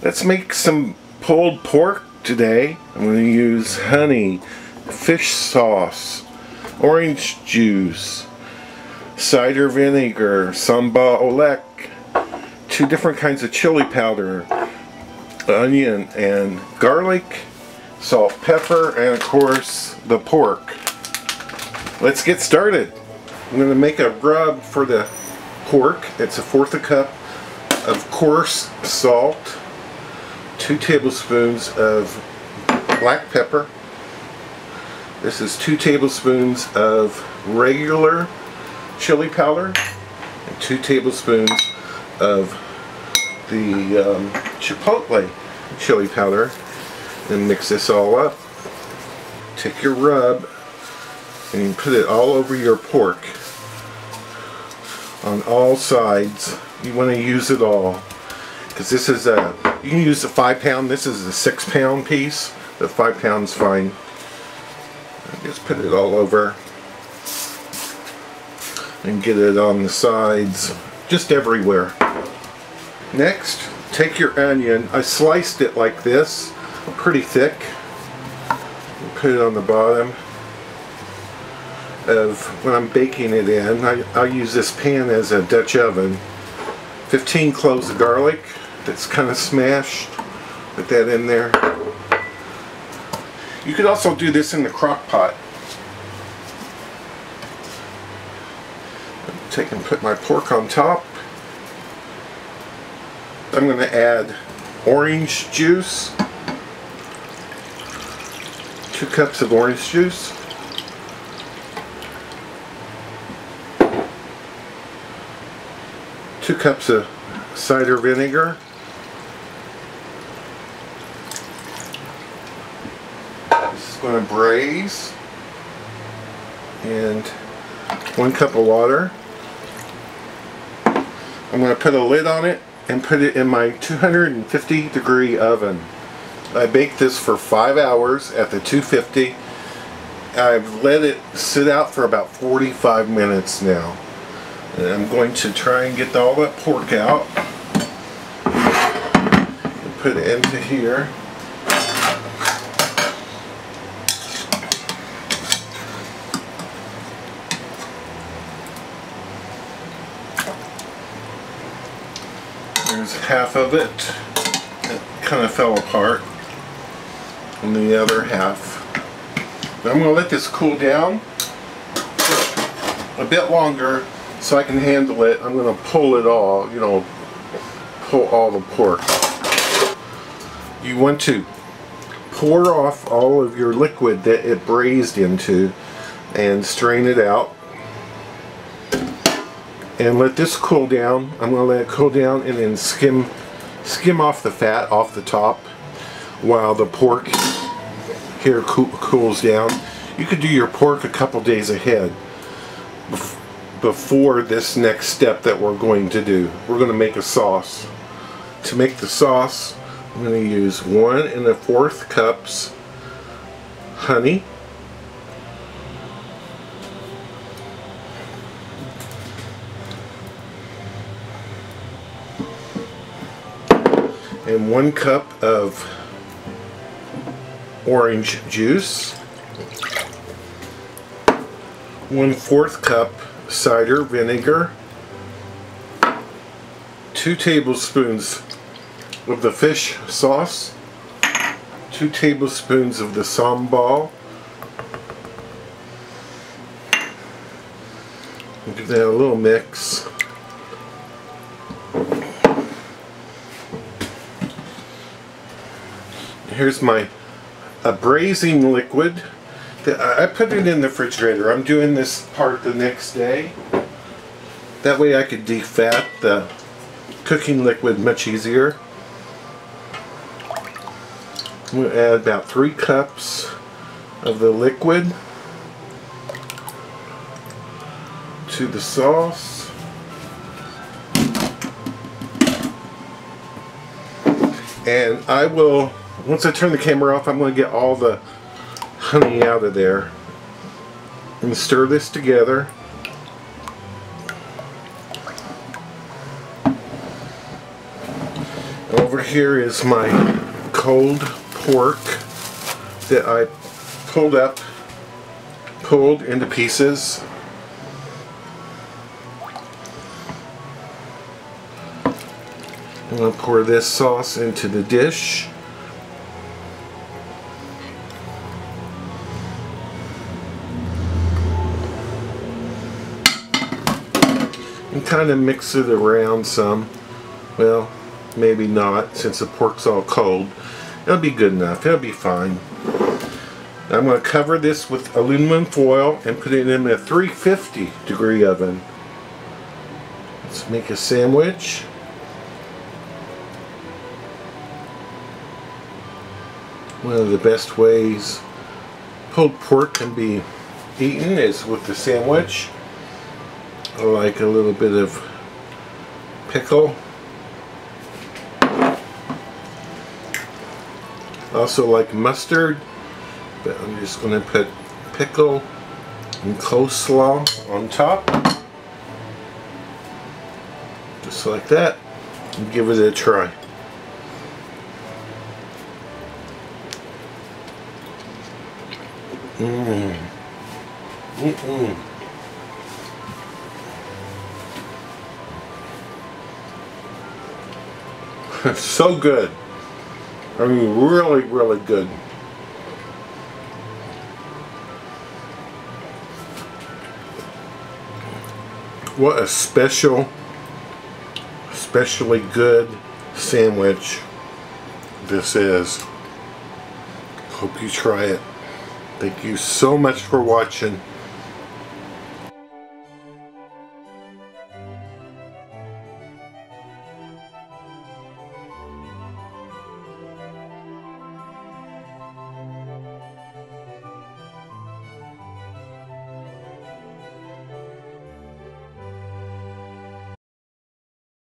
Let's make some pulled pork today. I'm going to use honey, fish sauce, orange juice, cider vinegar, sambal olek, 2 different kinds of chili powder, onion and garlic, salt, pepper, and of course the pork. Let's get started. I'm going to make a rub for the pork. It's 1/4 cup of coarse salt, 2 tablespoons of black pepper. This is 2 tablespoons of regular chili powder and 2 tablespoons of the chipotle chili powder, and mix this all up. Take your rub and you put it all over your pork on all sides. You want to use it all because this is a, you can use a 5-pound, this is a 6-pound piece. The 5 pounds fine. Just put it all over and get it on the sides, just everywhere. Next, take your onion. I sliced it like this, pretty thick. Put it on the bottom of when I'm baking it in. I use this pan as a Dutch oven. 15 cloves of garlic that's kind of smashed. Put that in there. You could also do this in the crock pot. Take and put my pork on top. I'm going to add orange juice. 2 cups of orange juice. Two cups of cider vinegar. This is going to braise. And 1 cup of water. I'm going to put a lid on it and put it in my 250-degree oven. I baked this for 5 hours at the 250. I've let it sit out for about 45 minutes now. And I'm going to try and get all that pork out and put it into here. There's half of it. It kind of fell apart. And the other half. But I'm going to let this cool down a bit longer so I can handle it. I'm going to pull it all, you know, pull all the pork. You want to pour off all of your liquid that it braised into and strain it out. And let this cool down. I'm going to let it cool down and then skim off the fat off the top while the pork here cools down. You could do your pork a couple days ahead before this next step that we're going to do. We're going to make a sauce. To make the sauce, I'm going to use 1 1/4 cups honey, and 1 cup of orange juice, 1/4 cup cider vinegar, 2 tablespoons of the fish sauce, 2 tablespoons of the sambal. Give that a little mix. Here's my braising liquid. I put it in the refrigerator. I'm doing this part the next day. That way I could defat the cooking liquid much easier. I'm going to add about 3 cups of the liquid to the sauce. And I will, once I turn the camera off, I'm going to get all the honey out of there and stir this together. Over here is my cold pork that I pulled into pieces. I'm going to pour this sauce into the dish. And kind of mix it around some. Well, maybe not, since the pork's all cold. It'll be good enough. It'll be fine. I'm going to cover this with aluminum foil and put it in a 350-degree oven. Let's make a sandwich. One of the best ways pulled pork can be eaten is with the sandwich. I like a little bit of pickle. Also like mustard, but I'm just going to put pickle and coleslaw on top. Just like that. And give it a try. It's so good. I mean, really, really good. What a especially good sandwich this is. Hope you try it. Thank you so much for watching.